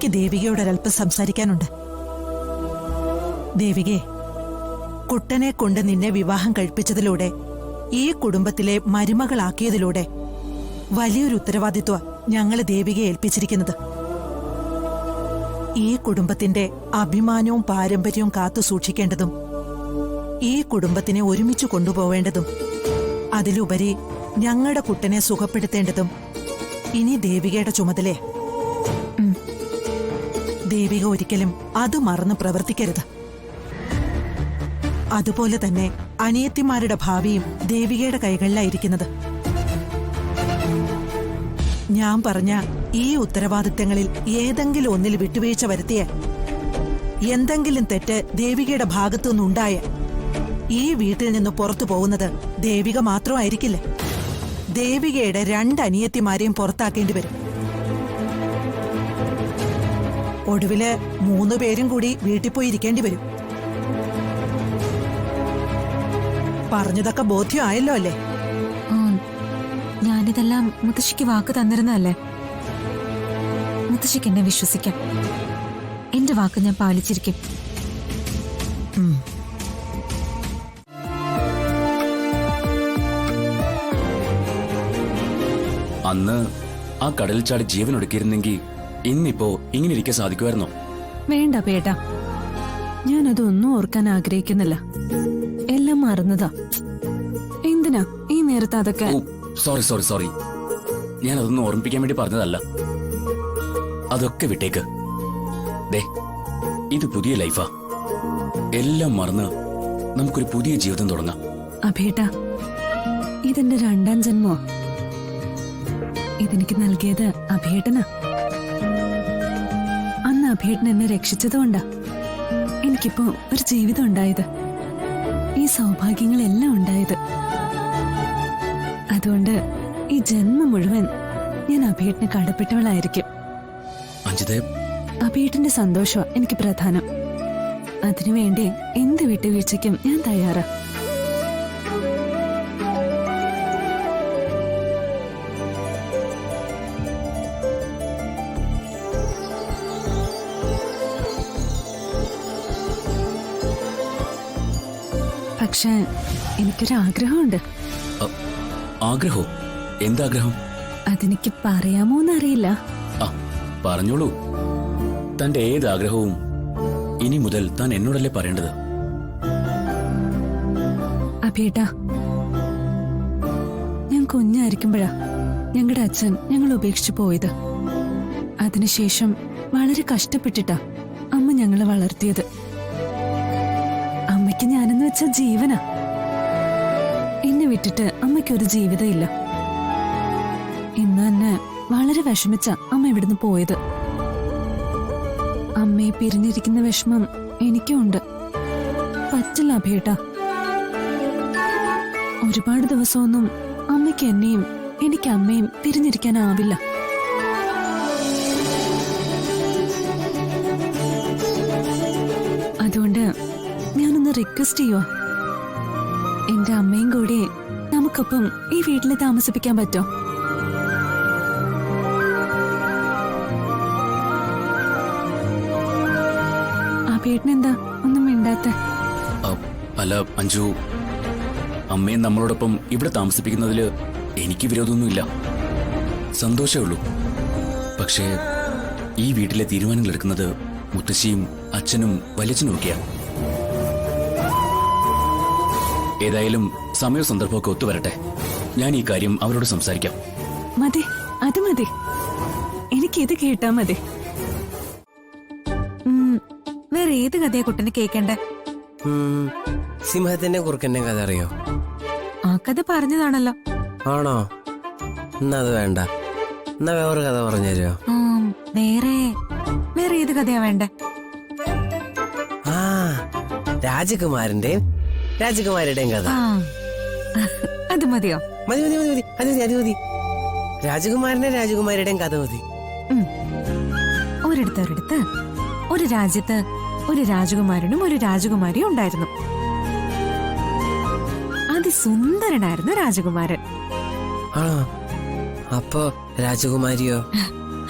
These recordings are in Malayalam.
എനിക്ക് ദേവികയോട് ഒരല്പം സംസാരിക്കാനുണ്ട്. ദേവികെ, കുട്ടനെ കൊണ്ട് നിന്നെ വിവാഹം കഴിപ്പിച്ചതിലൂടെ, ഈ കുടുംബത്തിലെ മരുമകളാക്കിയതിലൂടെ വലിയൊരു ഉത്തരവാദിത്വം ഞങ്ങള് ദേവികയെ ഏൽപ്പിച്ചിരിക്കുന്നത്. ഈ കുടുംബത്തിന്റെ അഭിമാനവും പാരമ്പര്യവും കാത്തു സൂക്ഷിക്കേണ്ടതും ഈ കുടുംബത്തിനെ ഒരുമിച്ച് കൊണ്ടുപോവേണ്ടതും അതിലുപരി ഞങ്ങളുടെ കുട്ടനെ സുഖപ്പെടുത്തേണ്ടതും ഇനി ദേവികയുടെ ചുമതലയെ. ദേവിക ഒരിക്കലും അത് മറന്ന് പ്രവർത്തിക്കരുത്. അതുപോലെ തന്നെ അനിയത്തിമാരുടെ ഭാവിയും ദേവികയുടെ കൈകളിലായിരിക്കുന്നത്. ഞാൻ പറഞ്ഞ ഈ ഉത്തരവാദിത്തങ്ങളിൽ ഏതെങ്കിലും ഒന്നിൽ വിട്ടുവീഴ്ച വരുത്തിയ, എന്തെങ്കിലും തെറ്റ് ദേവികയുടെ ഭാഗത്തുനിന്നുണ്ടായ, ഈ വീട്ടിൽ നിന്ന് പുറത്തു പോകുന്നത് ദേവിക മാത്രമായിരിക്കില്ല. ദേവികയുടെ 2 അനിയത്തിമാരെയും പുറത്താക്കേണ്ടി വരും. ഒടുവില് 3 പേരും കൂടി വീട്ടിൽ പോയി ഇരിക്കേണ്ടി വരും. പറഞ്ഞതൊക്കെ ബോധ്യമായല്ലോ അല്ലേ? ഞാനിതെല്ലാം മുത്തശ്ശിക്ക് വാക്ക് തന്നിരുന്നതല്ലേ. മുത്തശ്ശിക്ക് എന്നെ വിശ്വസിക്കാം. എന്റെ വാക്ക് ഞാൻ പാലിച്ചിരിക്കും. അന്ന് ആ കടലിൽ ചാടി ജീവൻ ഒടുക്കിയിരുന്നെങ്കിൽ ഇന്നിപ്പോ ഇങ്ങനെ ഇരിക്കാൻ സാധിക്കുമായിരുന്നോ? വേണ്ട പേട്ടാ, ഞാനതൊന്നും ഓർക്കാൻ ആഗ്രഹിക്കുന്നില്ല. എല്ലാം മറന്നതാ. എന്തിനാ ഈ നേരത്തെ അതൊക്കെ? സോറി സോറി സോറി, ഞാൻ അതൊന്നും ഓർമ്മിപ്പിക്കാൻ വേണ്ടി പറഞ്ഞതല്ല. അതൊക്കെ വിട്ടേക്ക്. ദേ, ഇത് പുതിയ ലൈഫാ. എല്ലാം മറന്ന് നമുക്കൊരു പുതിയ ജീവിതം തുടങ്ങാം. അഭേട്ടാ, ഇതെന്റെ 2ാം ജന്മോ. ഇതെനിക്ക് നൽകിയത് അഭേട്ടനാ. അന്ന് അഭേട്ടൻ എന്നെ രക്ഷിച്ചതുകൊണ്ടാ എനിക്കിപ്പോ ഒരു ജീവിതം ഉണ്ടായത്, ഈ സൗഭാഗ്യങ്ങളെല്ലാം ഉണ്ടായത്. അതുകൊണ്ട് ഈ ജന്മം മുഴുവൻ ഞാൻ അഭേട്ടന് കടപ്പെട്ടവളായിരിക്കും. അഭേട്ടന്റെ സന്തോഷം എനിക്ക് പ്രധാനം. അതിനുവേണ്ടി എന്ത് വിട്ടുവീഴ്ചയ്ക്കും ഞാൻ തയ്യാറാ. പക്ഷേ എനിക്കൊരാഗ്രഹമുണ്ട്. ആഗ്രഹോ? എന്താഗ്രഹം? അതെനിക്ക് പറയാമോന്നറിയില്ല. പറഞ്ഞോളൂ. തന്റെ ഏതാഗ്രഹവും ഇനി മുതൽ താൻ എന്നോടല്ലേ പറയേണ്ടത്. അഭേട്ടാ, ഞാൻ കുഞ്ഞായിരിക്കുമ്പോഴാ ഞങ്ങളുടെ അച്ഛൻ ഞങ്ങൾ ഉപേക്ഷിച്ചു പോയത്. അതിനുശേഷം വളരെ കഷ്ടപ്പെട്ടിട്ടാ അമ്മ ഞങ്ങളെ വളർത്തിയത്. അമ്മയ്ക്ക് ഞാനെന്ന് വെച്ച ജീവനാ. എന്നെ വിട്ടിട്ട് അമ്മയ്ക്കൊരു ജീവിതമില്ല. ഇന്ന് തന്നെ വളരെ വിഷമിച്ച അമ്മ ഇവിടുന്ന് പോയത്. അമ്മയെ പിരിഞ്ഞിരിക്കുന്ന വിഷമം എനിക്കുണ്ട്. പറ്റില്ല അഭേട്ടാ. ഒരുപാട് ദിവസമൊന്നും അമ്മയ്ക്ക് എന്നെയും എനിക്ക് അമ്മയും പിരിഞ്ഞിരിക്കാനാവില്ല. അതുകൊണ്ട് ഞാനൊന്ന് റിക്വസ്റ്റ് ചെയ്യുവാ. എന്റെ അമ്മയും കൂടി നമുക്കൊപ്പം ഈ വീട്ടിൽ താമസിപ്പിക്കാൻ പറ്റോ? അഭേട്ടനെന്താ ഒന്നും മിണ്ടാത്ത? അല്ല അഞ്ജു, അമ്മയെ നമ്മളോടൊപ്പം ഇവിടെ താമസിപ്പിക്കുന്നതില് എനിക്ക് വിരോധമൊന്നുമില്ല. സന്തോഷമേ ഉള്ളൂ. പക്ഷേ ഈ വീട്ടിലെ തീരുമാനങ്ങൾ എടുക്കുന്നത് മുത്തശ്ശിയും അച്ഛനും വലിയച്ഛനും ഒക്കെയാണ്. ഏതായാലും സമയവും സന്ദർഭമൊക്കെ ഒത്തുവരട്ടെ. ഞാൻ ഈ കാര്യം അവരോട് സംസാരിക്കാം. മതി, അത് മതി. എനിക്കിത് കേട്ടാ മതി. വേറെ ഏത് കഥയാ കുട്ടനെ കേൾക്കണ്ടേ? സിംഹത്തിന്റെ കുറുക്കന്റെ കഥ അറിയോ? ആ കഥ പറഞ്ഞതാണല്ലോ. ആണോ? എന്നാ അത് വേണ്ട. എന്നാ വേറൊരു കഥ പറഞ്ഞുതരുമോ? വേറെ ഏത് കഥയാ വേണ്ടേ? ആ, രാജകുമാരന്റെയും രാജകുമാരിയുടെയും കഥ. അത് മതിയോ? മതി മതി മതി മതി, അത് മതി. രാജകുമാരന്റെ രാജകുമാരിയുടെയും കഥ മതി. ഒരിടത്ത് ഒരു രാജ്യത്ത് ഒരു രാജകുമാരനും ഒരു രാജകുമാരിയും ഉണ്ടായിരുന്നു. അതിസുന്ദരനായിരുന്നു രാജകുമാരൻ. ആണോ? അപ്പോ രാജകുമാരിയോ?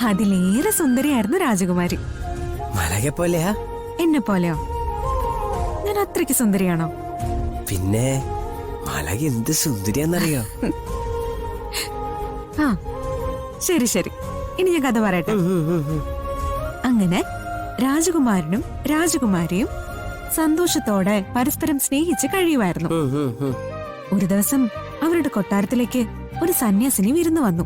അതിലേറെ സുന്ദരിയായിരുന്നു രാജകുമാരി. മലകെ പോലെയാ? എന്നെ പോലെയോ? ഞാൻ അത്രയ്ക്ക് സുന്ദരിയാണോ? പിന്നെ മലക എന്ത് സുന്ദരിയാന്നറിയോ? ആ ശരി ശരി, ഇനി ഞാൻ കഥ പറയട്ടെ. അങ്ങനെ രാജകുമാരനും രാജകുമാരിയും സന്തോഷത്തോടെ പരസ്പരം സ്നേഹിച്ച് കഴിയുമായിരുന്നു. ഒരു ദിവസം അവരുടെ കൊട്ടാരത്തിലേക്ക് ഒരു സന്യാസിനി വിരുന്നു വന്നു.